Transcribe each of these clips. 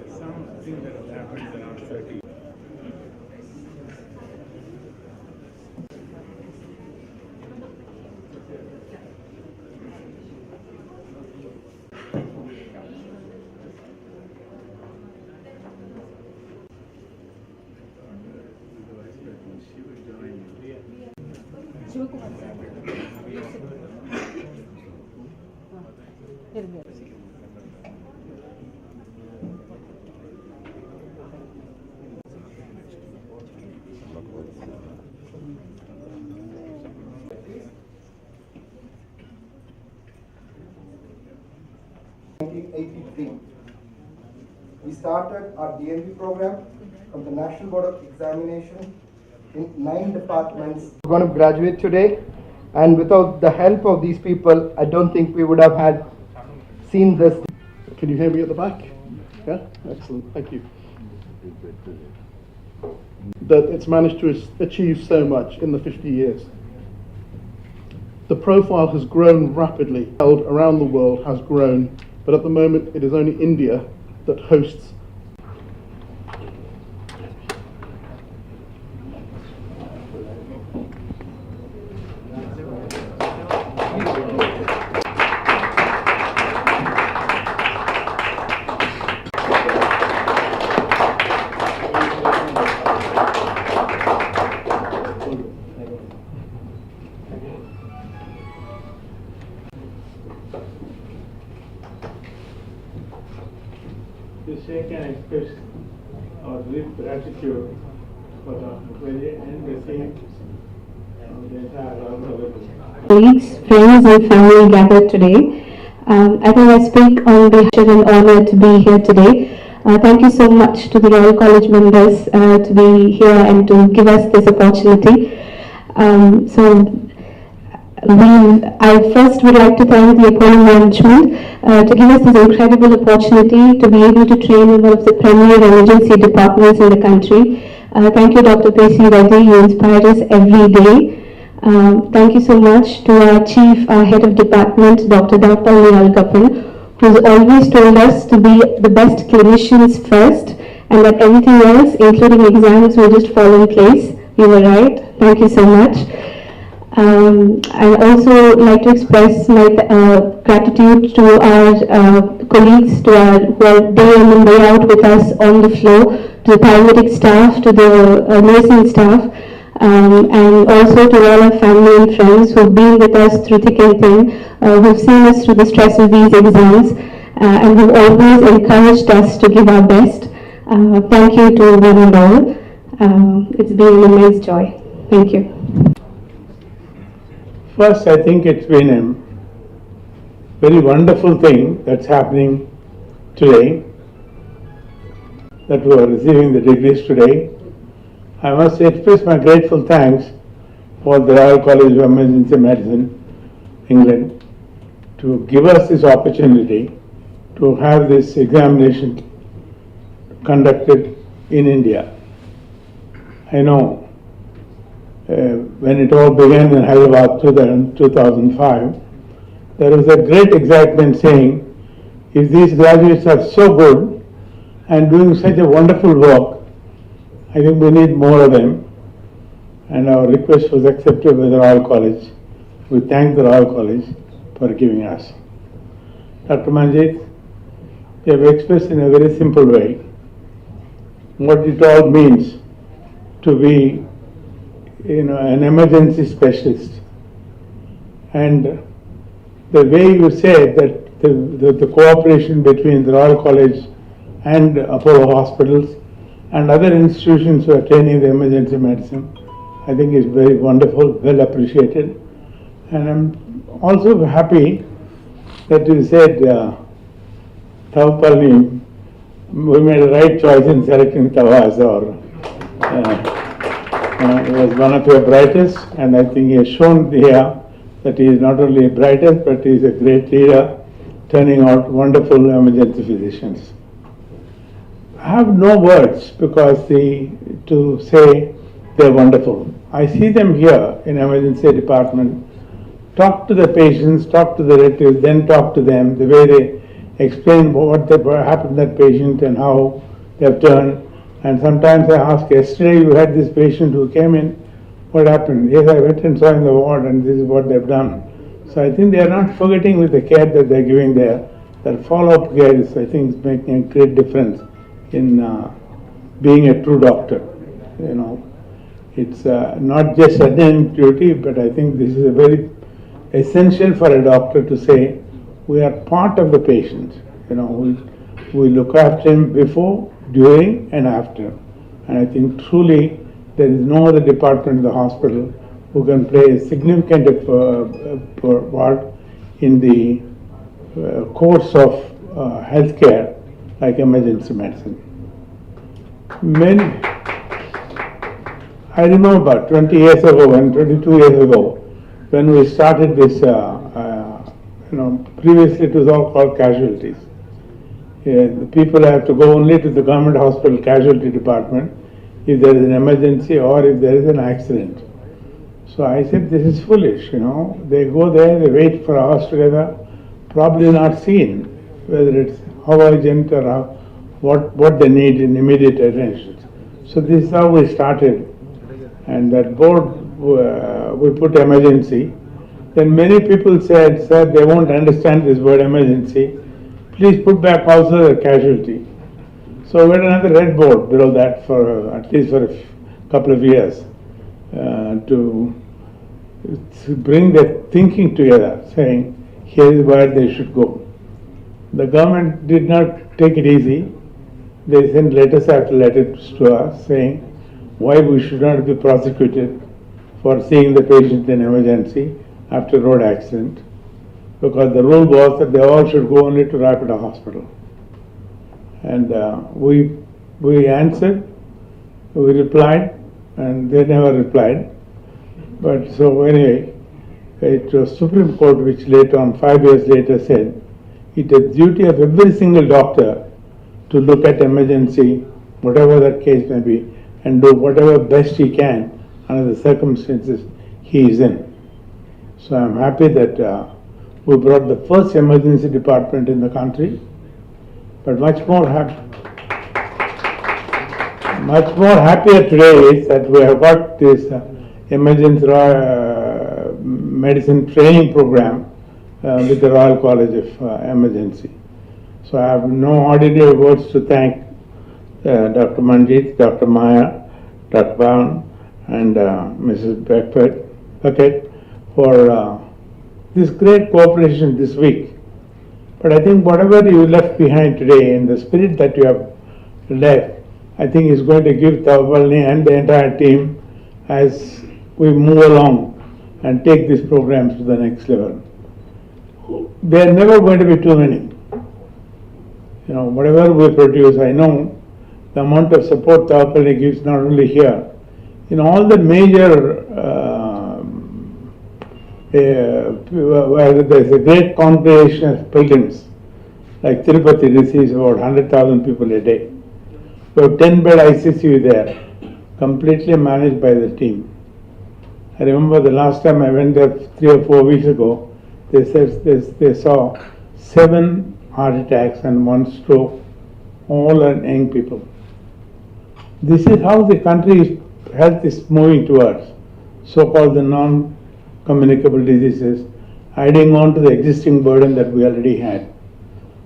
Something that has happened around 30. We started our DNB program from the National Board of Examination in 9 departments. We're going to graduate today, and without the help of these people, I don't think we would have seen this. Can you hear me at the back? Yeah? Excellent, thank you. That it's managed to achieve so much in the 50 years. The profile has grown rapidly, held around the world has grown, but at the moment it is only India that hosts. To shake and express our deep gratitude for Dr. Reddy and the team of the entire organization. Colleagues, friends and family gathered today. I think I speak on behalf of an honor to be here today. Thank you so much to the Royal College members to be here and to give us this opportunity. I first would like to thank the Apollo management to give us this incredible opportunity to be able to train in one of the premier emergency departments in the country. Thank you, Dr. Prathapa Reddy, you inspire us every day. Thank you so much to our chief, our head of department, Dr. Prathapa, who has always told us to be the best clinicians first and that everything else, including exams, will just fall in place. You were right. Thank you so much. I also like to express my gratitude to our colleagues who are day in and day out with us on the floor, to the paramedic staff, to the nursing staff, and also to all our family and friends who have been with us through thick and thin, who have seen us through the stress of these exams, and who have always encouraged us to give our best. Thank you to one and all. It's been an immense joy. Thank you. First, I think it's been a very wonderful thing that's happening today, that we are receiving the degrees today. I must express my grateful thanks for the Royal College of Emergency Medicine, England, to give us this opportunity to have this examination conducted in India. I know when it all began in Hyderabad in 2005, there was a great excitement saying, if these graduates are so good and doing such a wonderful work, I think we need more of them. And our request was accepted by the Royal College. We thank the Royal College for giving us. Dr. Manjit, you have expressed in a very simple way what it all means to be an emergency specialist. And the way you said that the cooperation between the Royal College and Apollo hospitals and other institutions who are training the emergency medicine, I think is very wonderful, well appreciated. And I'm also happy that you said, Thavapalni, we made a right choice in selecting Tavas, he was one of your brightest, and I think he has shown here that he is not only brightest, but he is a great leader, turning out wonderful emergency physicians. I have no words because to say they're wonderful. I see them here in emergency department talk to the patients, talk to the relatives, then talk to them, the way they explain what happened to that patient and how they have turned. And sometimes I ask, yesterday you had this patient who came in, what happened? Yes, I went and saw in the ward and this is what they've done. So I think they are not forgetting with the care that they're giving there. That follow-up care is, I think, is making a great difference in being a true doctor. You know, it's not just attending duty, but I think this is a very essential for a doctor to say, we are part of the patient. You know, we look after him before, during, and after. And I think truly there is no other department in the hospital who can play a significant part in the course of healthcare like emergency medicine. I remember 20 years ago and 22 years ago when we started this, previously it was all called casualties. The people have to go only to the government hospital casualty department if there is an emergency or if there is an accident. So I said, this is foolish, you know. They go there, they wait for hours together, probably not seen whether it's how urgent or what they need in immediate attention. So this is how we started. And that board, we put emergency. Then many people said, sir, they won't understand this word emergency. Please put back also the casualty. So we had another red board below that for at least for a couple of years to bring the thinking together, saying here is where they should go. The government did not take it easy. They sent letters after letters to us saying why we should not be prosecuted for seeing the patient in emergency after road accident, because the rule was that they all should go only to rapid hospital. And we answered, we replied, and they never replied. But so anyway, it was Supreme Court which later on, 5 years later, said it is duty of every single doctor to look at emergency, whatever that case may be, and do whatever best he can under the circumstances he is in. So I'm happy that we brought the first emergency department in the country, but much more happier today is that we have got this emergency medicine training program with the Royal College of Emergency. So I have no ordinary words to thank Dr. Manjit, Dr. Maya, Dr. Bhavan, and Mrs. Beckett for this great cooperation this week. But I think whatever you left behind today and the spirit that you have left, I think is going to give Tawapalani and the entire team as we move along and take these programs to the next level. There are never going to be too many. You know, whatever we produce, I know the amount of support Tawapalani gives not only here, in all the major where there is a great congregation of pilgrims, like Tirupati receives about 100,000 people a day. We have 10-bed ICCU there, completely managed by the team. I remember the last time I went there 3 or 4 weeks ago, they said they saw 7 heart attacks and 1 stroke, all are young people. This is how the country's health is moving towards, so-called the non-communicable diseases, adding on to the existing burden that we already had.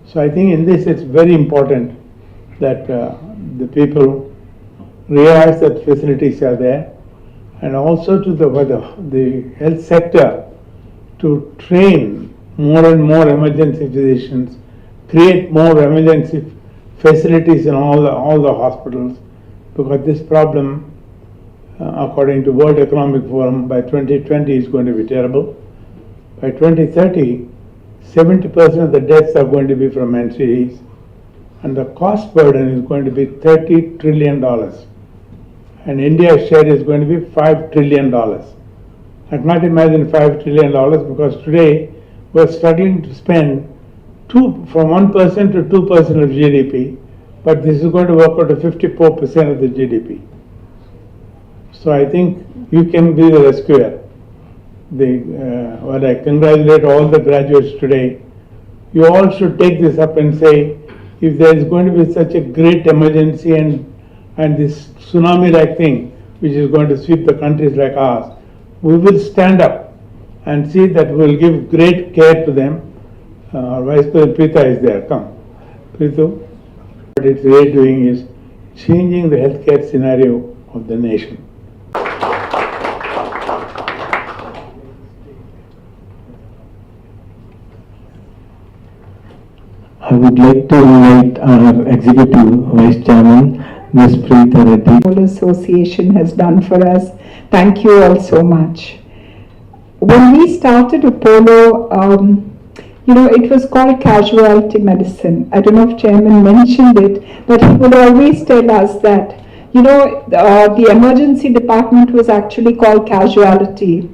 So I think in this it's very important that the people realize that facilities are there, and also to the health sector to train more and more emergency physicians, create more emergency facilities in all the hospitals, because this problem, according to World Economic Forum, by 2020 is going to be terrible. By 2030, 70% of the deaths are going to be from NCDs, and the cost burden is going to be $30 trillion. And India's share is going to be $5 trillion. I cannot imagine $5 trillion because today we're struggling to spend from 1% to 2% of GDP, but this is going to work out to 54% of the GDP. So I think you can be the rescuer. well, I congratulate all the graduates today. You all should take this up and say, if there is going to be such a great emergency and this tsunami-like thing, which is going to sweep the countries like ours, we will stand up and see that we will give great care to them. Vice President Preetha is there. Come, Preetha. What it's really doing is changing the healthcare scenario of the nation. I would like to invite our Executive Vice Chairman, Ms. Prathapa Reddy. Apollo Association has done for us. Thank you all so much. When we started Apollo, it was called casualty medicine. I don't know if Chairman mentioned it, but he would always tell us that, the emergency department was actually called casualty.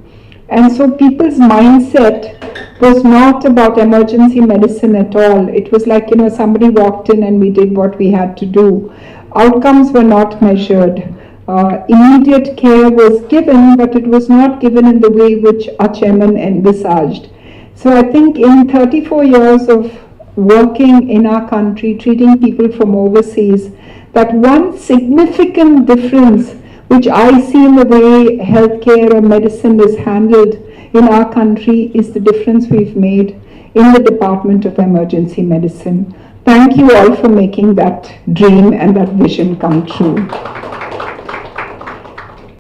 And so people's mindset was not about emergency medicine at all. It was like, somebody walked in and we did what we had to do. Outcomes were not measured. Immediate care was given, but it was not given in the way which our chairman envisaged. So I think in 34 years of working in our country, treating people from overseas, that one significant difference which I see in the way healthcare or medicine is handled in our country is the difference we've made in the Department of Emergency Medicine. Thank you all for making that dream and that vision come true.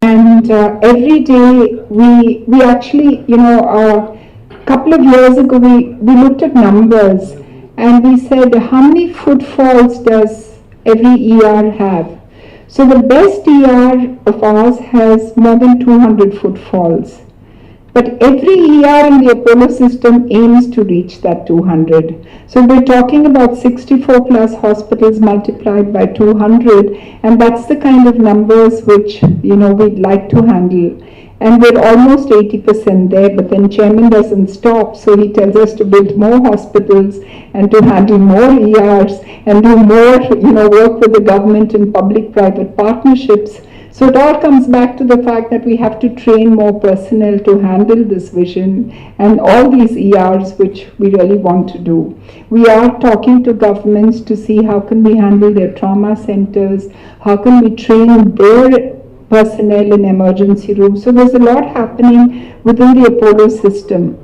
And every day we actually, a couple of years ago we looked at numbers and we said, how many footfalls does every ER have? So the best ER of ours has more than 200 footfalls. But every ER in the Apollo system aims to reach that 200. So we're talking about 64 plus hospitals multiplied by 200, and that's the kind of numbers which, we'd like to handle. And we're almost 80% there, but then Chairman doesn't stop, so he tells us to build more hospitals and to handle more ERs and do more, work with the government in public-private partnerships. So it all comes back to the fact that we have to train more personnel to handle this vision and all these ERs which we really want to do. We are talking to governments to see how can we handle their trauma centers, how can we train their personnel in emergency rooms. So there's a lot happening within the Apollo system.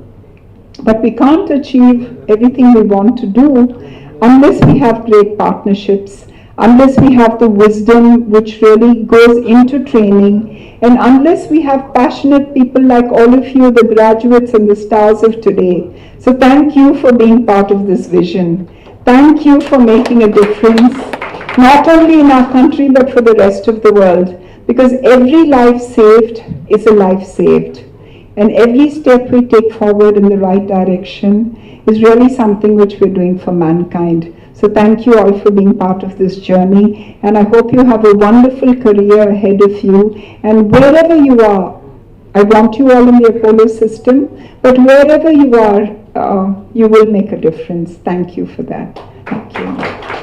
But we can't achieve everything we want to do unless we have great partnerships, unless we have the wisdom which really goes into training, and unless we have passionate people like all of you, the graduates and the stars of today. So thank you for being part of this vision. Thank you for making a difference, not only in our country, but for the rest of the world. Because every life saved is a life saved. And every step we take forward in the right direction is really something which we're doing for mankind. So thank you all for being part of this journey. And I hope you have a wonderful career ahead of you. And wherever you are, I want you all in the Apollo system, but wherever you are, you will make a difference. Thank you for that. Thank you.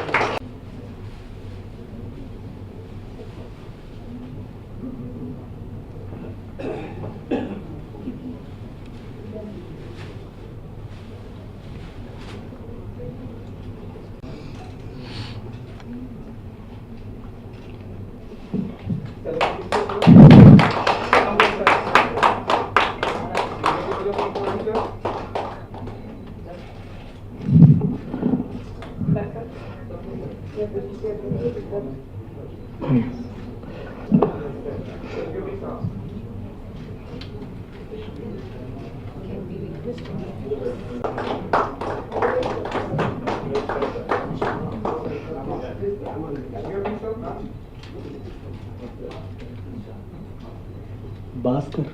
Bhaskar.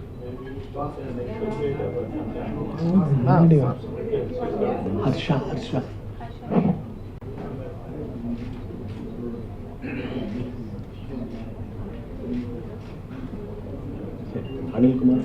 Harsha. Anil Kumar.